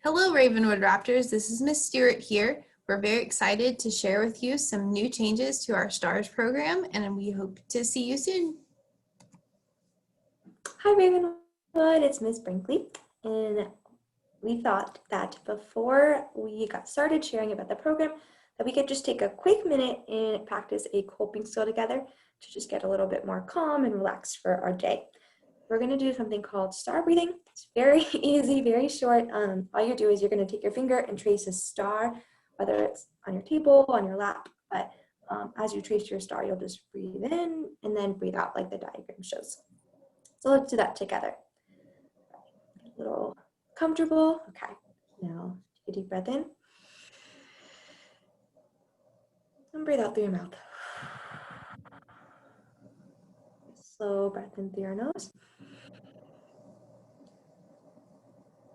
Hello, Ravenwood Raptors. This is Miss Stewart here. We're very excited to share with you some new changes to our STARS program, and we hope to see you soon. Hi, Ravenwood. It's Miss Wrinkly, and we thought that before we got started sharing about the program, that we could just take a quick minute and practice a coping skill together to just get a little bit more calm and relaxed for our day. We're going to do something called star breathing. It's very easy, very short. All you do is you're going to take your finger and trace a star, whether it's on your table, on your lap, but as you trace your star, you'll just breathe in and then breathe out like the diagram shows. So let's do that together. A little comfortable. Okay, now take a deep breath in and breathe out through your mouth. Slow breath in through your nose.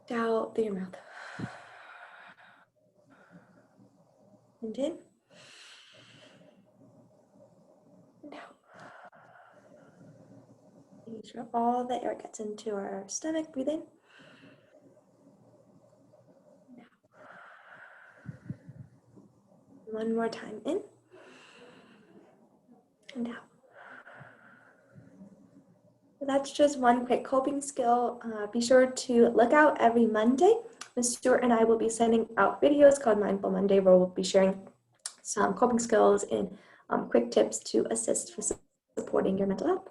Out through your mouth. And in. And out. Making sure all the air gets into our stomach. Breathe in. And out. One more time. In. And out. That's just one quick coping skill. Be sure to look out every Monday. Ms. Stewart and I will be sending out videos called Mindful Monday, where we'll be sharing some coping skills and quick tips to assist for supporting your mental health.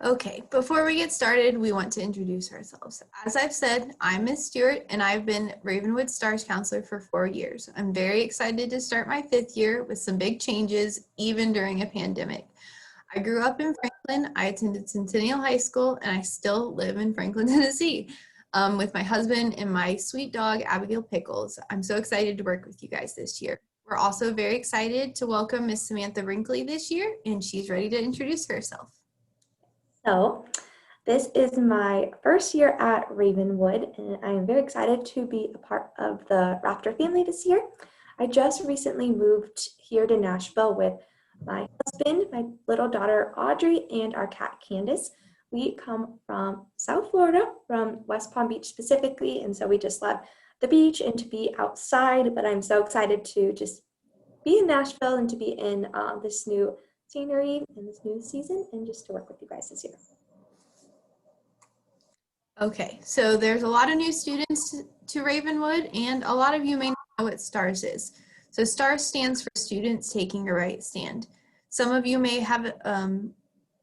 Okay, before we get started, we want to introduce ourselves. As I've said, I'm Miss Stewart, and I've been Ravenwood STARS counselor for 4 years. I'm very excited to start my 5th year with some big changes, even during a pandemic. I grew up in Franklin. I attended Centennial High School, and I still live in Franklin, Tennessee, with my husband and my sweet dog, Abigail Pickles. I'm so excited to work with you guys this year. We're also very excited to welcome Miss Samantha Wrinkly this year, and she's ready to introduce herself. So, this is my first year at Ravenwood, and I am very excited to be a part of the Raptor family this year. I just recently moved here to Nashville with my husband, my little daughter Audrey, and our cat Candace. We come from South Florida, from West Palm Beach specifically, and so we just love the beach and to be outside, but I'm so excited to just be in Nashville and to be in this new scenery and this new season and just to work with you guys this year. Okay, so there's a lot of new students to Ravenwood, and a lot of you may not know what STARS is. So STARS stands for Students Taking a Right Stand. Some of you may have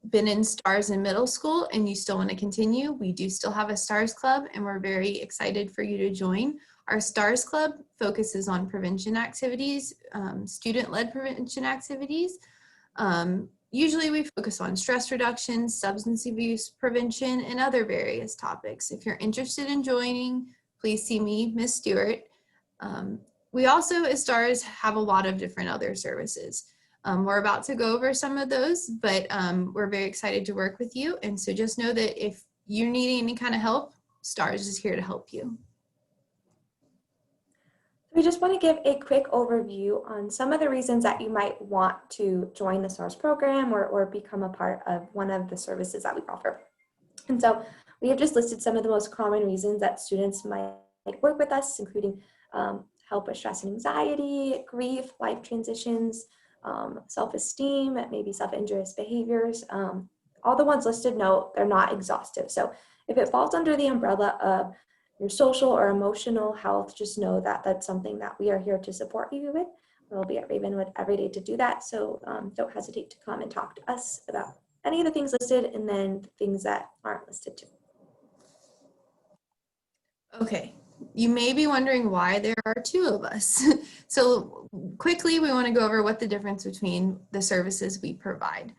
been in STARS in middle school and you still want to continue. We do still have a STARS club, and we're very excited for you to join. Our STARS club focuses on prevention activities, student-led prevention activities. Usually we focus on stress reduction, substance abuse prevention, and other various topics. If you're interested in joining, please see me, Miss Stewart. We also, as STARS, have a lot of different other services. We're about to go over some of those, but we're very excited to work with you. And so just know that if you're needing any kind of help, STARS is here to help you. We just want to give a quick overview on some of the reasons that you might want to join the STARS program or become a part of one of the services that we offer. And so we have just listed some of the most common reasons that students might work with us, including help with stress and anxiety, grief, life transitions, self-esteem, maybe self-injurious behaviors. All the ones listed, no, they're not exhaustive. So if it falls under the umbrella of your social or emotional health, just know that that's something that we are here to support you with. We'll be at Ravenwood every day to do that. So don't hesitate to come and talk to us about any of the things listed and then the things that aren't listed too. Okay, you may be wondering why there are 2 of us. So quickly, we want to go over what the difference between the services we provide.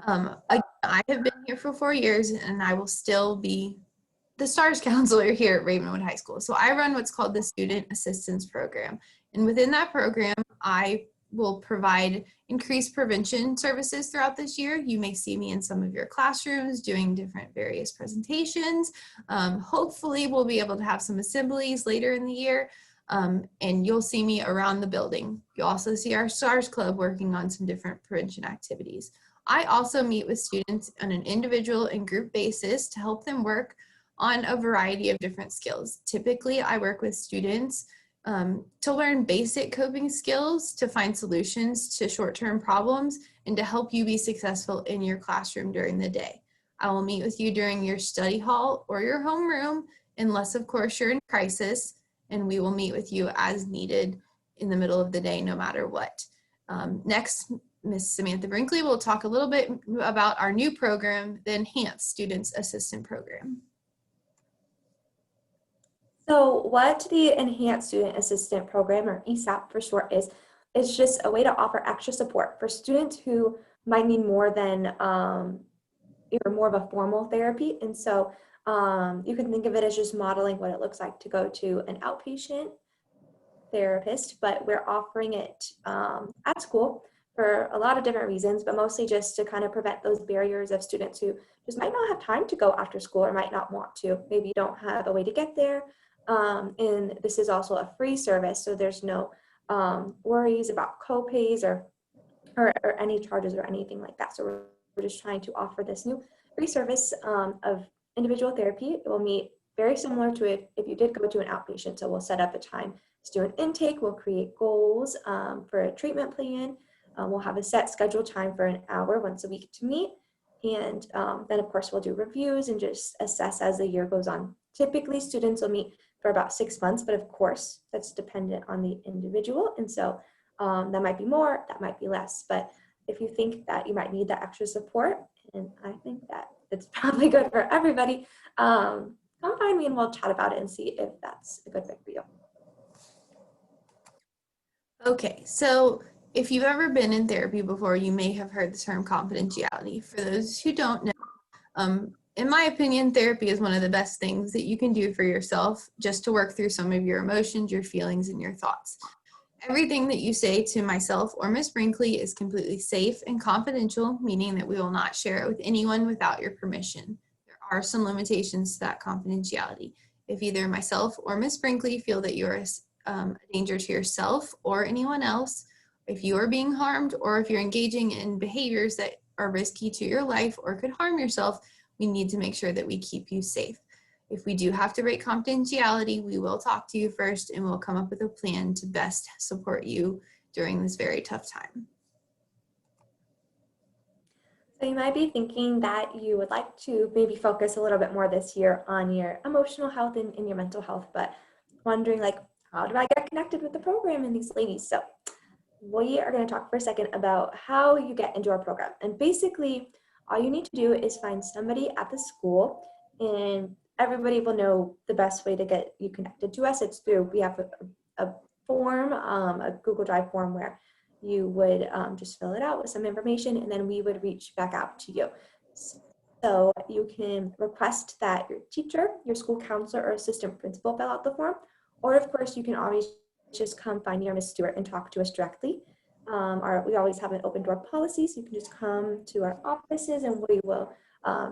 Again, I have been here for 4 years, and I will still be the STARS counselor here at Ravenwood High School. So I run what's called the Student Assistance Program. And within that program, I will provide increased prevention services throughout this year. You may see me in some of your classrooms doing different various presentations. Hopefully we'll be able to have some assemblies later in the year. And you'll see me around the building. You'll also see our STARS club working on some different prevention activities. I also meet with students on an individual and group basis to help them work on a variety of different skills. Typically, I work with students to learn basic coping skills, to find solutions to short-term problems, and to help you be successful in your classroom during the day. I will meet with you during your study hall or your homeroom, unless of course you're in crisis, and we will meet with you as needed in the middle of the day, no matter what. Next, Ms. Samantha Wrinkly will talk a little bit about our new program, the Enhanced Students Assistant Program. So what the Enhanced Student Assistant Program, or ESAP for short, is just a way to offer extra support for students who might need more than or more of a formal therapy. And so you can think of it as just modeling what it looks like to go to an outpatient therapist, but we're offering it at school for a lot of different reasons, but mostly just to kind of prevent those barriers of students who just might not have time to go after school or might not want to. Maybe you don't have a way to get there. And this is also a free service, so there's no worries about co-pays or any charges or anything like that. So we're just trying to offer this new free service of individual therapy. It will meet very similar to if you did go to an outpatient. So we'll set up a time to do an intake, we'll create goals for a treatment plan, we'll have a set scheduled time for an hour once a week to meet, and then of course we'll do reviews and just assess as the year goes on. Typically students will meet for about 6 months, but of course that's dependent on the individual, and so that might be more, that might be less, but if you think that you might need that extra support, and I think that it's probably good for everybody, come find me and we'll chat about it and see if that's a good fit for you. Okay, so if you've ever been in therapy before, you may have heard the term confidentiality. For those who don't know, in my opinion, therapy is one of the best things that you can do for yourself, just to work through some of your emotions, your feelings, and your thoughts. Everything that you say to myself or Ms. Brinkley is completely safe and confidential, meaning that we will not share it with anyone without your permission. There are some limitations to that confidentiality. If either myself or Ms. Brinkley feel that you're a danger to yourself or anyone else, if you are being harmed, or if you're engaging in behaviors that are risky to your life or could harm yourself, we need to make sure that we keep you safe. If we do have to break confidentiality, we will talk to you first and we'll come up with a plan to best support you during this very tough time. So you might be thinking that you would like to maybe focus a little bit more this year on your emotional health and your mental health, but wondering like, how do I get connected with the program and these ladies? So we are going to talk for a second about how you get into our program. And basically, all you need to do is find somebody at the school, and everybody will know the best way to get you connected to us. It's through, we have a form, a Google Drive form where you would just fill it out with some information, and then we would reach back out to you. So you can request that your teacher, your school counselor, or assistant principal fill out the form, or of course you can always just come find me or Ms. Stewart and talk to us directly. We always have an open door policy, so you can just come to our offices and we will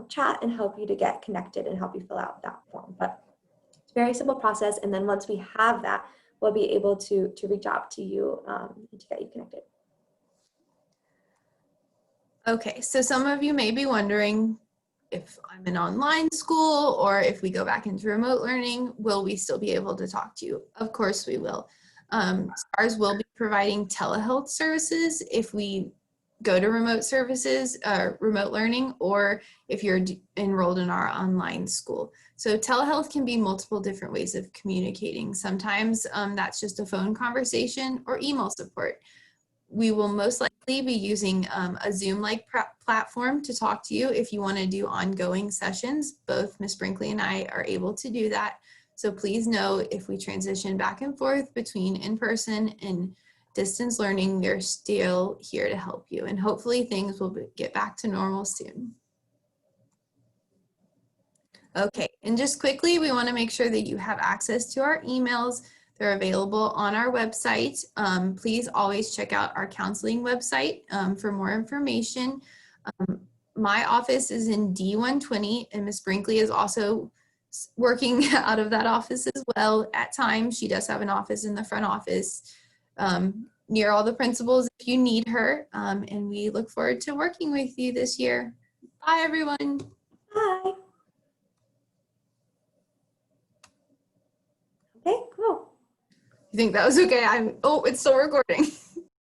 chat and help you to get connected and help you fill out that form. But it's a very simple process, and then once we have that, we'll be able to reach out to you and to get you connected. Okay, so some of you may be wondering, if I'm in online school or if we go back into remote learning, will we still be able to talk to you? Of course we will. STARS will be providing telehealth services if we go to remote services, remote learning, or if you're enrolled in our online school. So telehealth can be multiple different ways of communicating. Sometimes that's just a phone conversation or email support. We will most likely be using a Zoom-like platform to talk to you if you want to do ongoing sessions. Both Ms. Brinkley and I are able to do that. So please know if we transition back and forth between in-person and distance learning, we're still here to help you. And hopefully things will get back to normal soon. Okay, and just quickly, we want to make sure that you have access to our emails. They're available on our website. Please always check out our counseling website for more information. My office is in D120, and Ms. Brinkley is also working out of that office as well. At times, she does have an office in the front office near all the principals if you need her. And we look forward to working with you this year. Bye, everyone. Bye. You think that was okay? Oh, it's still recording.